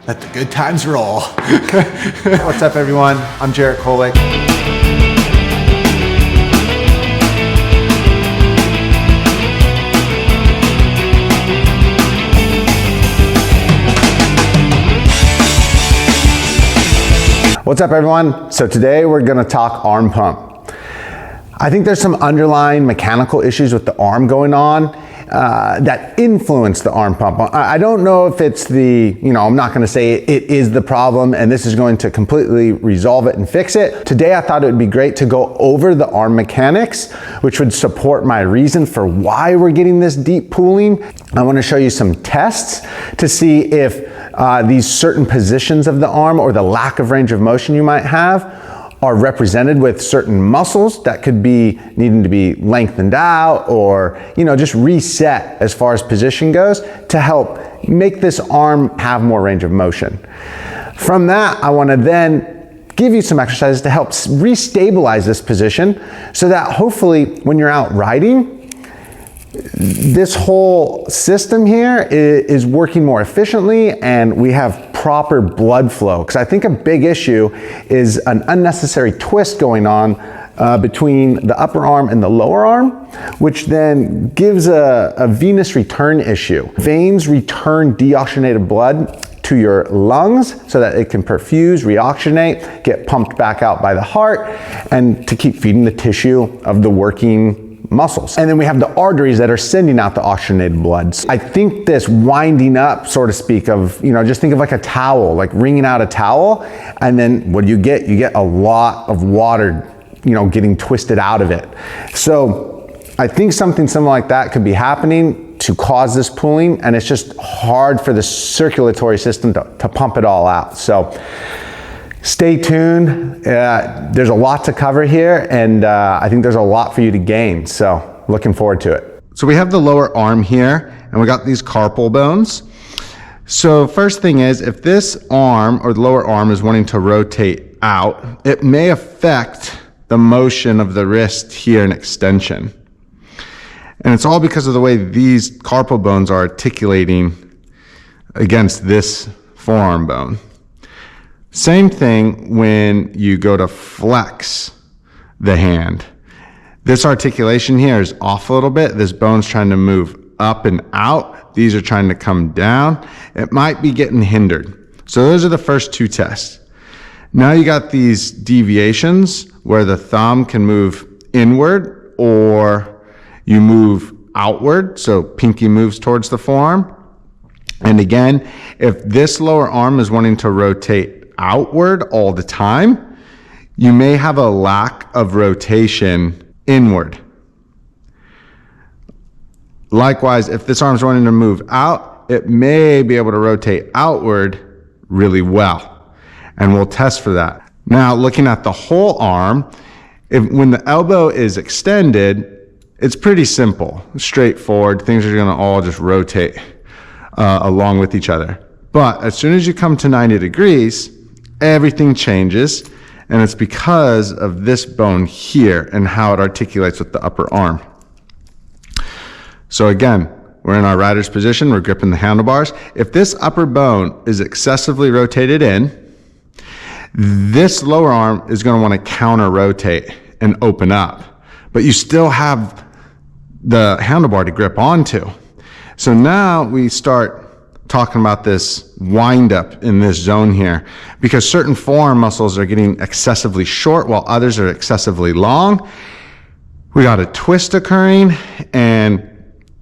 Let the good times roll. What's up, everyone? I'm Jarrett Kolick. What's up, everyone? So today we're gonna talk arm pump. I think there's some underlying mechanical issues with the arm going on that influence the arm pump. I don't know if it's I'm not gonna say it is the problem and this is going to completely resolve it and fix it. Today I thought it would be great to go over the arm mechanics, which would support my reason for why we're getting this deep pooling. I wanna show you some tests to see if these certain positions of the arm or the lack of range of motion you might have are represented with certain muscles that could be needing to be lengthened out or just reset as far as position goes to help make this arm have more range of motion. From that, I want to then give you some exercises to help restabilize this position so that hopefully when you're out riding, this whole system here is working more efficiently and we have proper blood flow. Because I think a big issue is an unnecessary twist going on between the upper arm and the lower arm, which then gives a venous return issue. Veins return deoxygenated blood to your lungs so that it can perfuse, reoxygenate, get pumped back out by the heart, and to keep feeding the tissue of the working muscles. And then we have the arteries that are sending out the oxygenated blood. I think this winding up, so to speak, of, just think of like a towel, like wringing out a towel, and then what do you get? You get a lot of water, getting twisted out of it. So I think something similar like that could be happening to cause this pooling, and it's just hard for the circulatory system to pump it all out. So stay tuned. There's a lot to cover here, and I think there's a lot for you to gain. So looking forward to it. So we have the lower arm here, and we got these carpal bones. So first thing is, if this arm or the lower arm is wanting to rotate out, it may affect the motion of the wrist here in extension. And it's all because of the way these carpal bones are articulating against this forearm bone. Same thing when you go to flex the hand. This articulation here is off a little bit. This bone's trying to move up and out. These are trying to come down. It might be getting hindered. So those are the first two tests. Now you got these deviations where the thumb can move inward or you move outward. So pinky moves towards the forearm. And again, if this lower arm is wanting to rotate outward all the time, you may have a lack of rotation inward. Likewise, if this arm's wanting to move out, it may be able to rotate outward really well. And we'll test for that. Now, looking at the whole arm, when the elbow is extended, it's pretty simple, straightforward. Things are gonna all just rotate along with each other. But as soon as you come to 90 degrees, everything changes, and it's because of this bone here and how it articulates with the upper arm. So again, we're in our rider's position, we're gripping the handlebars. If this upper bone is excessively rotated in, this lower arm is going to want to counter rotate and open up, but you still have the handlebar to grip onto. So now we start talking about this wind up in this zone here because certain forearm muscles are getting excessively short while others are excessively long. We got a twist occurring, and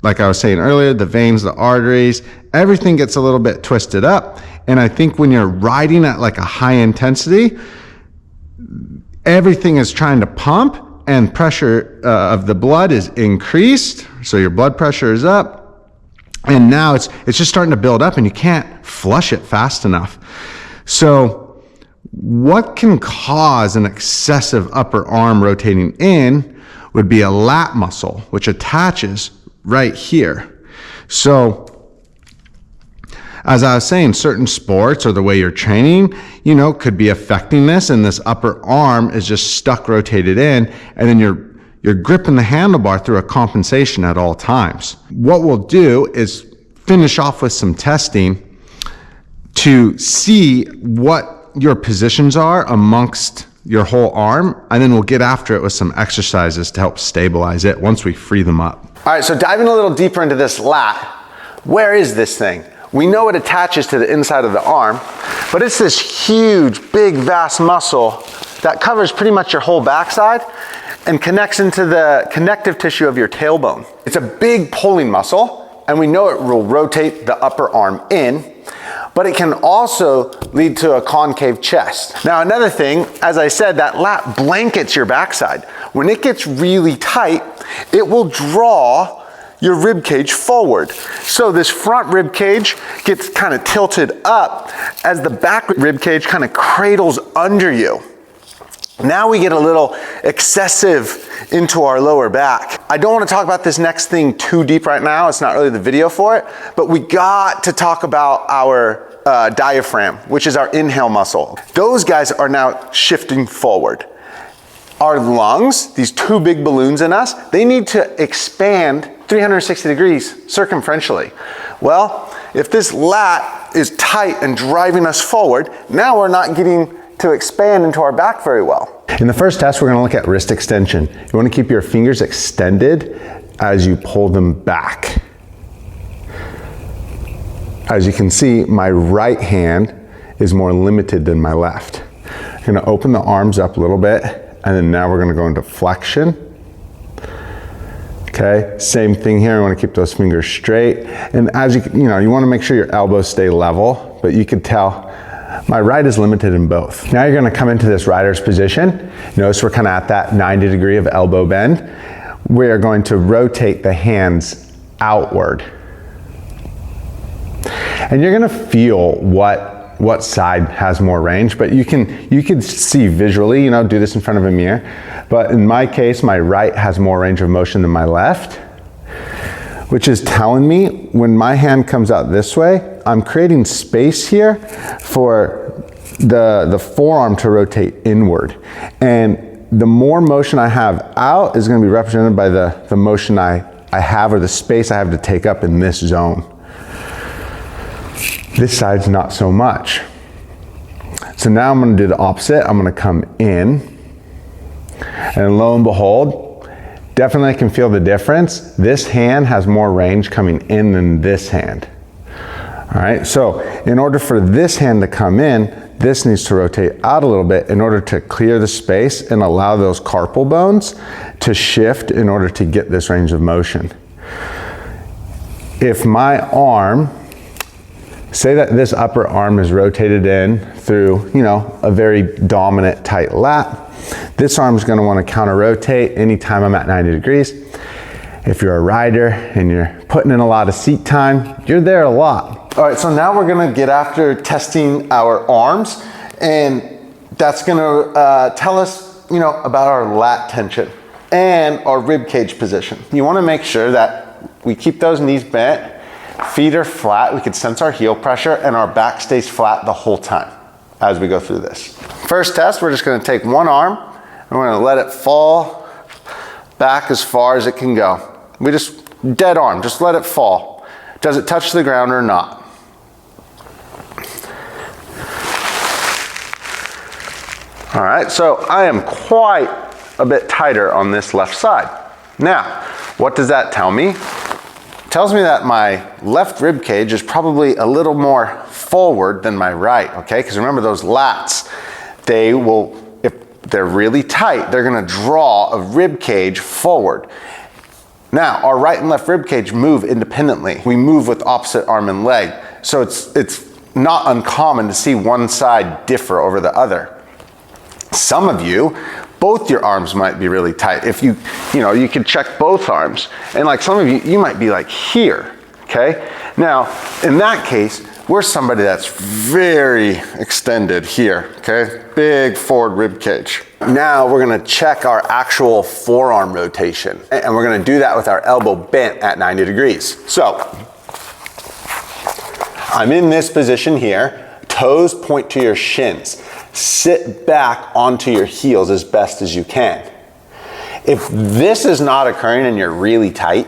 like I was saying earlier, the veins, the arteries, everything gets a little bit twisted up. And I think when you're riding at like a high intensity, everything is trying to pump and pressure of the blood is increased. So your blood pressure is up. And now it's just starting to build up and you can't flush it fast enough. So what can cause an excessive upper arm rotating in would be a lat muscle, which attaches right here. So as I was saying, certain sports or the way you're training, could be affecting this, and this upper arm is just stuck rotated in, and then you're gripping the handlebar through a compensation at all times. What we'll do is finish off with some testing to see what your positions are amongst your whole arm, and then we'll get after it with some exercises to help stabilize it once we free them up. All right, so diving a little deeper into this lat, where is this thing? We know it attaches to the inside of the arm, but it's this huge, big, vast muscle that covers pretty much your whole backside and connects into the connective tissue of your tailbone. It's a big pulling muscle, and we know it will rotate the upper arm in, but it can also lead to a concave chest. Now, another thing, as I said, that lat blankets your backside. When it gets really tight, it will draw your rib cage forward. So this front rib cage gets kind of tilted up as the back rib cage kind of cradles under you. Now we get a little excessive into our lower back. I don't want to talk about this next thing too deep right now. It's not really the video for it, but we got to talk about our diaphragm, which is our inhale muscle. Those guys are now shifting forward. Our lungs, these two big balloons in us, they need to expand 360 degrees circumferentially. Well, if this lat is tight and driving us forward, now we're not getting to expand into our back very well. In the first test, we're going to look at wrist extension. You want to keep your fingers extended as you pull them back. As you can see, my right hand is more limited than my left. I'm going to open the arms up a little bit, and then now we're going to go into flexion. Okay, same thing here. I want to keep those fingers straight. And as you want to make sure your elbows stay level, but you can tell my right is limited in both. Now you're going to come into this rider's position. Notice we're kind of at that 90 degree of elbow bend. We are going to rotate the hands outward. And you're going to feel what side has more range, but you can see visually, do this in front of a mirror. But in my case, my right has more range of motion than my left, which is telling me when my hand comes out this way, I'm creating space here for the forearm to rotate inward. And the more motion I have out is going to be represented by the motion I have, or the space I have to take up in this zone. This side's not so much. So now I'm going to do the opposite. I'm going to come in, and lo and behold, definitely I can feel the difference. This hand has more range coming in than this hand. All right, so in order for this hand to come in, this needs to rotate out a little bit in order to clear the space and allow those carpal bones to shift in order to get this range of motion. If my arm, say that this upper arm is rotated in through, a very dominant tight lat, this arm is going to want to counter rotate anytime I'm at 90 degrees. If you're a rider and you're putting in a lot of seat time, you're there a lot. All right, so now we're going to get after testing our arms, and that's going to tell us, about our lat tension and our rib cage position. You want to make sure that we keep those knees bent, feet are flat, we can sense our heel pressure, and our back stays flat the whole time as we go through this. First test, we're just going to take one arm and we're going to let it fall back as far as it can go. We just dead arm, just let it fall. Does it touch the ground or not? All right, so I am quite a bit tighter on this left side. Now, what does that tell me? It tells me that my left rib cage is probably a little more forward than my right, okay? Because remember those lats, they will, if they're really tight, they're gonna draw a rib cage forward. Now, our right and left rib cage move independently. We move with opposite arm and leg. So it's not uncommon to see one side differ over the other. Some of you, both your arms might be really tight. If you could check both arms. And like some of you might be like here, okay? Now, in that case, we're somebody that's very extended here, okay? Big forward rib cage. Now we're gonna check our actual forearm rotation. And we're gonna do that with our elbow bent at 90 degrees. So, I'm in this position here. Toes point to your shins. Sit back onto your heels as best as you can. If this is not occurring and you're really tight,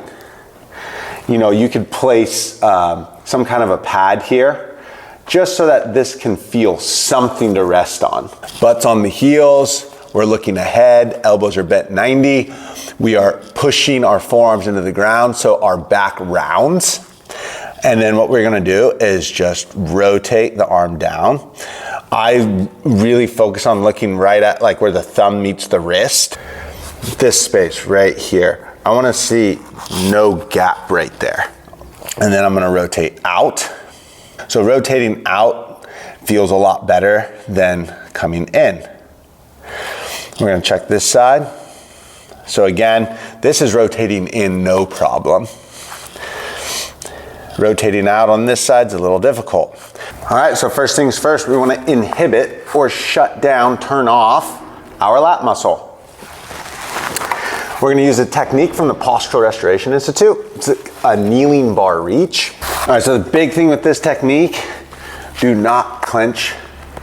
you could place some kind of a pad here just so that this can feel something to rest on. Butt's on the heels, we're looking ahead, elbows are bent 90. We are pushing our forearms into the ground so our back rounds. And then what we're gonna do is just rotate the arm down. I really focus on looking right at like where the thumb meets the wrist. This space right here. I wanna see no gap right there. And then I'm gonna rotate out. So rotating out feels a lot better than coming in. We're gonna check this side. So again, this is rotating in, no problem. Rotating out on this side's a little difficult. All right, so first things first, we wanna inhibit or shut down, turn off our lat muscle. We're gonna use a technique from the Postural Restoration Institute. It's a kneeling bar reach. All right, so the big thing with this technique, do not clench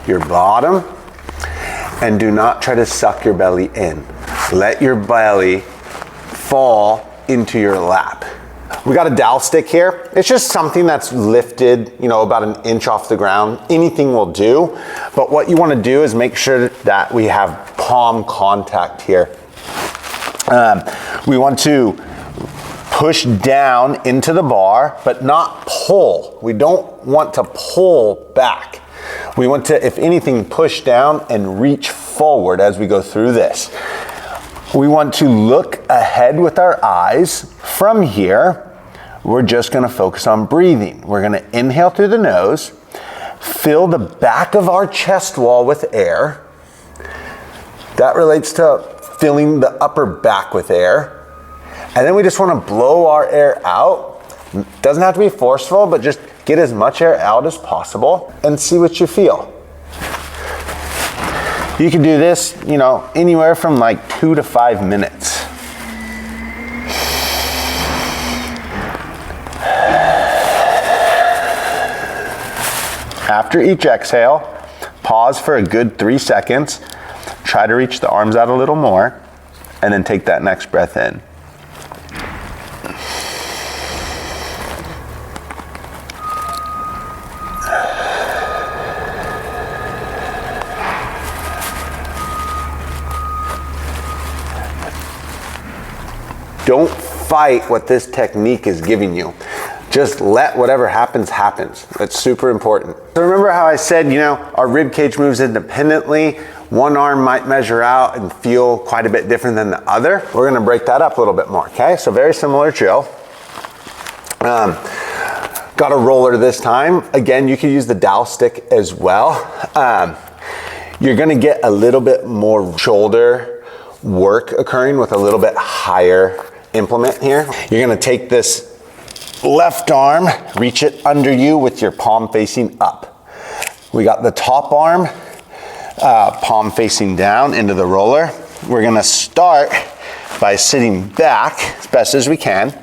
your bottom and do not try to suck your belly in. Let your belly fall into your lap. We got a dowel stick here. It's just something that's lifted, about an inch off the ground. Anything will do. But what you want to do is make sure that we have palm contact here. We want to push down into the bar, but not pull. We don't want to pull back. We want to, if anything, push down and reach forward as we go through this. We want to look ahead with our eyes. From here, we're just gonna focus on breathing. We're gonna inhale through the nose, fill the back of our chest wall with air. That relates to filling the upper back with air. And then we just wanna blow our air out. Doesn't have to be forceful, but just get as much air out as possible and see what you feel. You can do this, anywhere from like 2 to 5 minutes. After each exhale, pause for a good 3 seconds, try to reach the arms out a little more, and then take that next breath in. Don't fight what this technique is giving you. Just let whatever happens, happens. That's super important. So remember how I said, our rib cage moves independently. One arm might measure out and feel quite a bit different than the other. We're gonna break that up a little bit more, okay? So very similar drill. Got a roller this time. Again, you can use the dowel stick as well. You're gonna get a little bit more shoulder work occurring with a little bit higher implement here. You're gonna take this left arm, reach it under you with your palm facing up. We got the top arm, palm facing down into the roller. We're gonna start by sitting back as best as we can,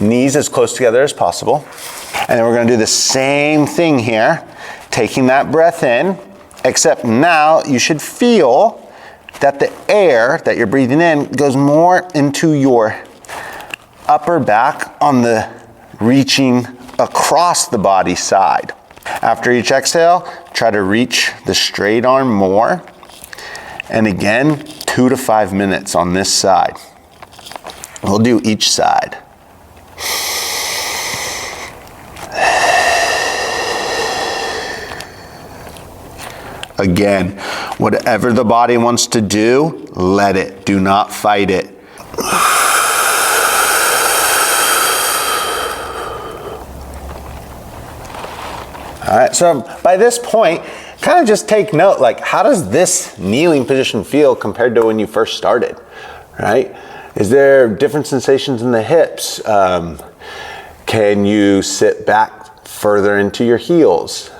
knees as close together as possible. And then we're gonna do the same thing here, taking that breath in, except now you should feel that the air that you're breathing in goes more into your upper back on the reaching across the body side. After each exhale, try to reach the straight arm more. And again, 2 to 5 minutes on this side. We'll do each side. Again, whatever the body wants to do, let it. Do not fight it. All right, so by this point, kind of just take note, like how does this kneeling position feel compared to when you first started, right? Is there different sensations in the hips? Can you sit back further into your heels?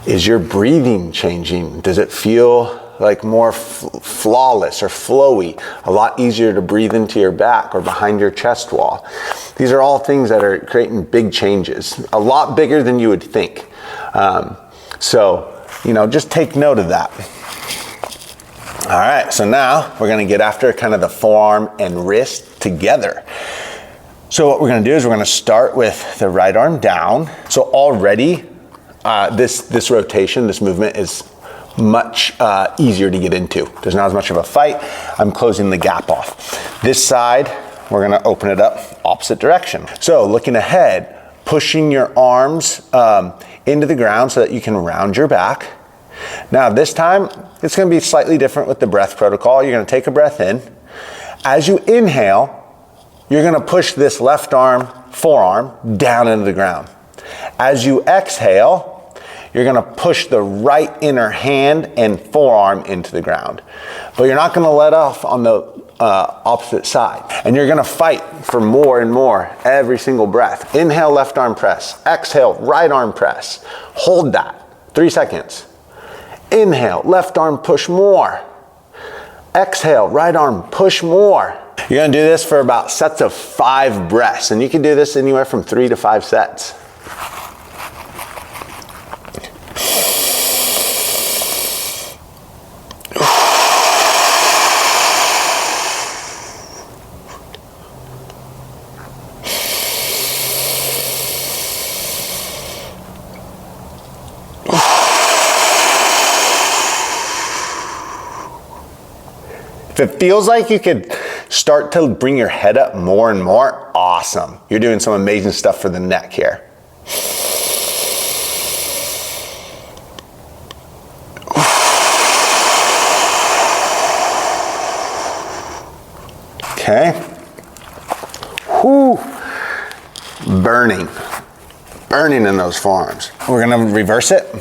Is your breathing changing? Does it feel like more flawless or flowy? A lot easier to breathe into your back or behind your chest wall. These are all things that are creating big changes, a lot bigger than you would think. Just take note of that. All right, so now we're gonna get after kind of the forearm and wrist together. So what we're gonna do is we're gonna start with the right arm down. So already this rotation, this movement is much easier to get into. There's not as much of a fight. I'm closing the gap off. This side, we're gonna open it up opposite direction. So looking ahead, pushing your arms into the ground so that you can round your back. Now this time, it's gonna be slightly different with the breath protocol. You're gonna take a breath in. As you inhale, you're gonna push this left arm, forearm, down into the ground. As you exhale, you're gonna push the right inner hand and forearm into the ground. But you're not gonna let off on the opposite side. And you're gonna fight for more and more every single breath. Inhale, left arm press. Exhale, right arm press. Hold that, 3 seconds. Inhale, left arm push more. Exhale, right arm push more. You're gonna do this for about sets of 5 breaths, and you can do this anywhere from 3 to 5 sets. If it feels like you could start to bring your head up more and more, awesome. You're doing some amazing stuff for the neck here. Okay. Whew. Burning in those forearms. We're gonna reverse it.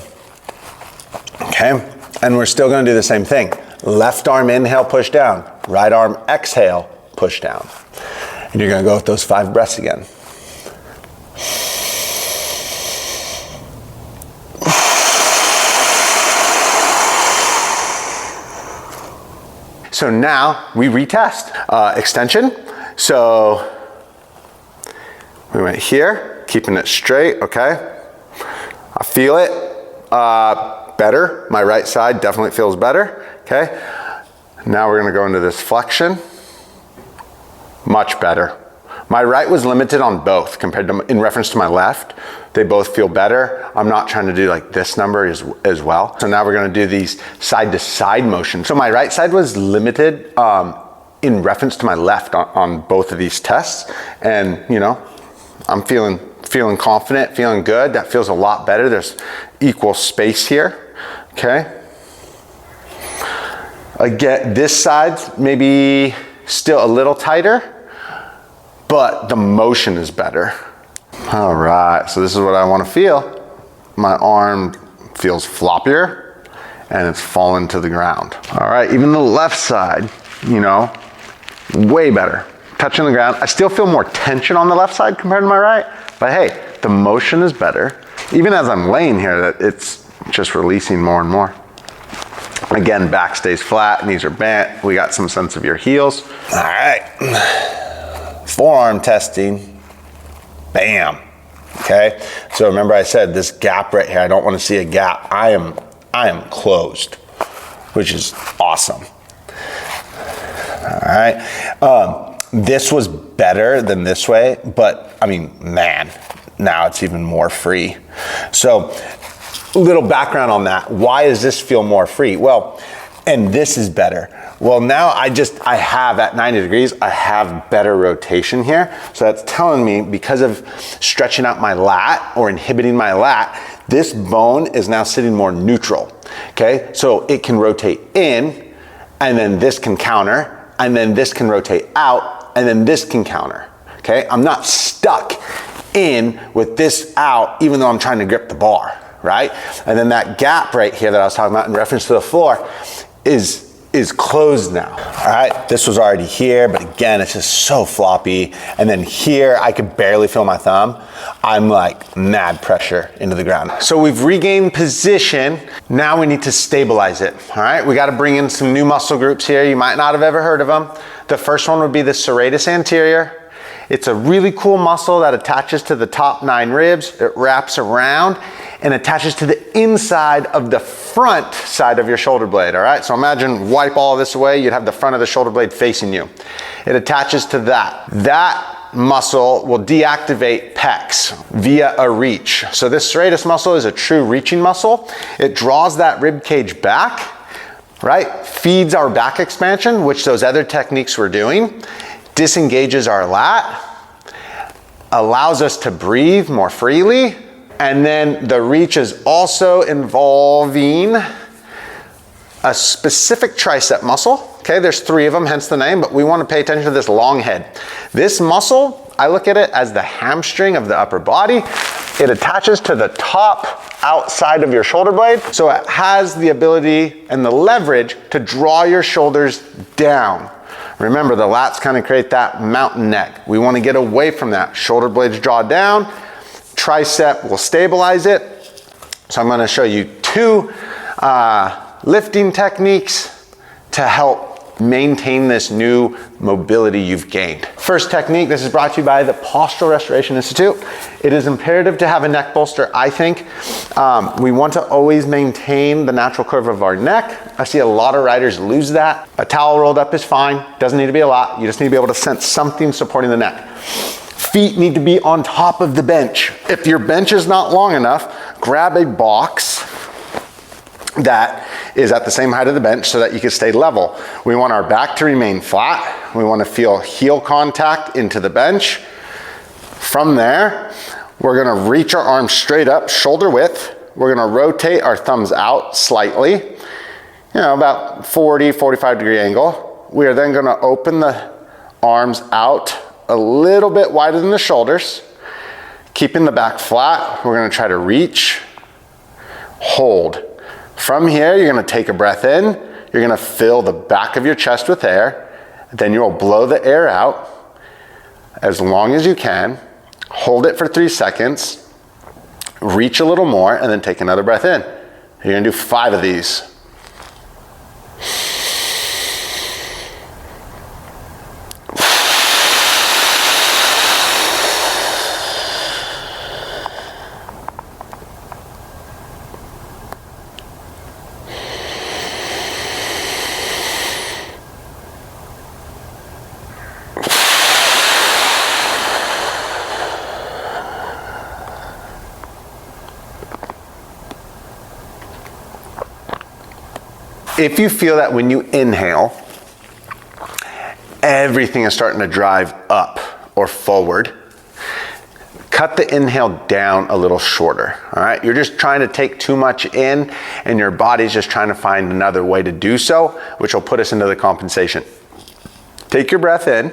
Okay. And we're still gonna do the same thing. Left arm inhale, push down. Right arm exhale, push down. And you're gonna go with those 5 breaths again. So now we retest. Extension. So we went here, keeping it straight, okay? I feel it better. My right side definitely feels better. Okay, now we're gonna go into this flexion. Much better. My right was limited on both compared to, in reference to my left. They both feel better. I'm not trying to do like this number as well. So now we're gonna do these side to side motions. So my right side was limited in reference to my left on both of these tests. And you know, I'm feeling confident, feeling good. That feels a lot better. There's equal space here, okay? Again, this side's maybe still a little tighter, but the motion is better. All right, so this is what I want to feel. My arm feels floppier and it's fallen to the ground. All right, even the left side, you know, way better. Touching the ground. I still feel more tension on the left side compared to my right, but hey, the motion is better. Even as I'm laying here, that it's just releasing more and more. Again, back stays flat, knees are bent. We got some sense of your heels. All right, forearm testing, bam. Okay, so remember I said this gap right here, I don't want to see a gap. I am closed, which is awesome. All right, this was better than this way, but I mean, man, now it's even more free. So, little background on that. Why does this feel more free? Well, and this is better. Well, now I have at 90 degrees, I have better rotation here. So that's telling me because of stretching out my lat or inhibiting my lat, this bone is now sitting more neutral, okay? So it can rotate in, and then this can counter, and then this can rotate out, and then this can counter, okay? I'm not stuck in with this out, even though I'm trying to grip the bar. Right? And then that gap right here that I was talking about in reference to the floor is closed now. All right, this was already here, but again, it's just so floppy. And then here, I could barely feel my thumb. I'm like mad pressure into the ground. So we've regained position. Now we need to stabilize it. All right, we got to bring in some new muscle groups here. You might not have ever heard of them. The first one would be the serratus anterior. It's a really cool muscle that attaches to the top 9 ribs. It wraps around and attaches to the inside of the front side of your shoulder blade, all right? So imagine wipe all this away, you'd have the front of the shoulder blade facing you. It attaches to that. That muscle will deactivate pecs via a reach. So this serratus muscle is a true reaching muscle. It draws that rib cage back, right? Feeds our back expansion, which those other techniques we're doing, disengages our lat, allows us to breathe more freely, and then the reach is also involving a specific tricep muscle. Okay, there's 3 of them, hence the name, but we want to pay attention to this long head. This muscle, I look at it as the hamstring of the upper body. It attaches to the top outside of your shoulder blade, so it has the ability and the leverage to draw your shoulders down. Remember, the lats kind of create that mountain neck. We want to get away from that. Shoulder blades draw down, tricep will stabilize it. So I'm going to show you 2 lifting techniques to help maintain this new mobility you've gained. First technique, this is brought to you by the Postural Restoration Institute. It is imperative to have a neck bolster, I think. We want to always maintain the natural curve of our neck. I see a lot of riders lose that. A towel rolled up is fine, doesn't need to be a lot. You just need to be able to sense something supporting the neck. Feet need to be on top of the bench. If your bench is not long enough, grab a box that is at the same height of the bench so that you can stay level. We want our back to remain flat. We want to feel heel contact into the bench. From there, we're going to reach our arms straight up, shoulder width. We're going to rotate our thumbs out slightly, you know, about 40, 45 degree angle. We are then going to open the arms out a little bit wider than the shoulders, keeping the back flat. We're going to try to reach, hold. From here, you're going to take a breath in. You're going to fill the back of your chest with air. Then you'll blow the air out as long as you can. Hold it for 3 seconds. Reach a little more and then take another breath in. You're going to do 5 of these. If you feel that when you inhale, everything is starting to drive up or forward, cut the inhale down a little shorter, all right? You're just trying to take too much in and your body's just trying to find another way to do so, which will put us into the compensation. Take your breath in,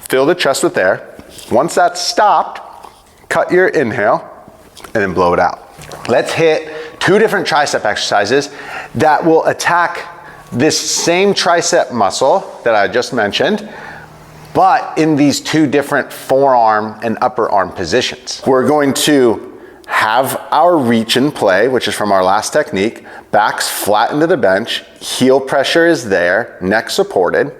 fill the chest with air. Once that's stopped, cut your inhale and then blow it out. Let's hit 2 different tricep exercises that will attack this same tricep muscle that I just mentioned, but in these 2 different forearm and upper arm positions. We're going to have our reach in play, which is from our last technique. Back's flat into the bench, heel pressure is there, neck supported.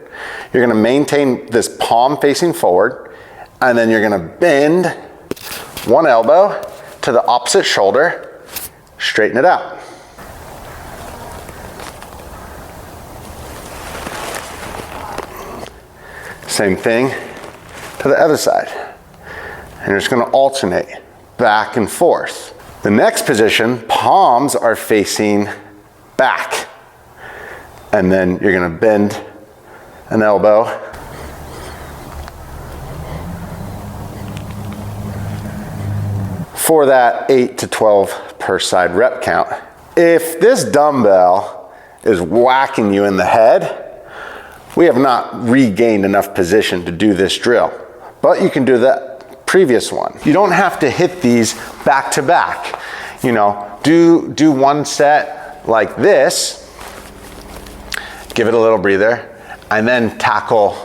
You're going to maintain this palm facing forward, and then you're going to bend one elbow to the opposite shoulder. Straighten it out. Same thing to the other side. And you're just going to alternate back and forth. The next position, palms are facing back. And then you're going to bend an elbow. For that 8 to 12 per side rep count. If this dumbbell is whacking you in the head, we have not regained enough position to do this drill, but you can do the previous one. You don't have to hit these back to back. You know, do one set like this, give it a little breather, and then tackle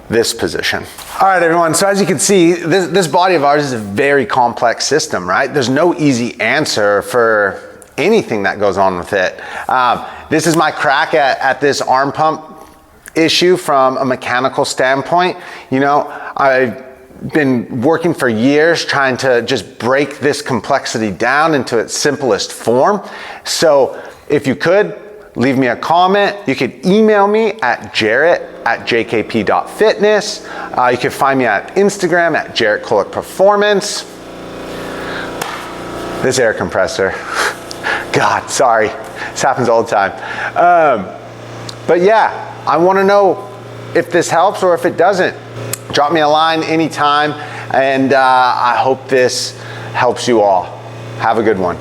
this position. All right, everyone, so as you can see, this body of ours is a very complex system, right? There's no easy answer for anything that goes on with it. This is my crack at this arm pump issue from a mechanical standpoint. You know, I've been working for years trying to just break this complexity down into its simplest form. So if you could, leave me a comment. You can email me at jarrett@jkp.fitness. You can find me at Instagram at Jarrett Kulik Performance. This air compressor. God, sorry. This happens all the time. But yeah, I want to know if this helps or if it doesn't. Drop me a line anytime, and I hope this helps you all. Have a good one.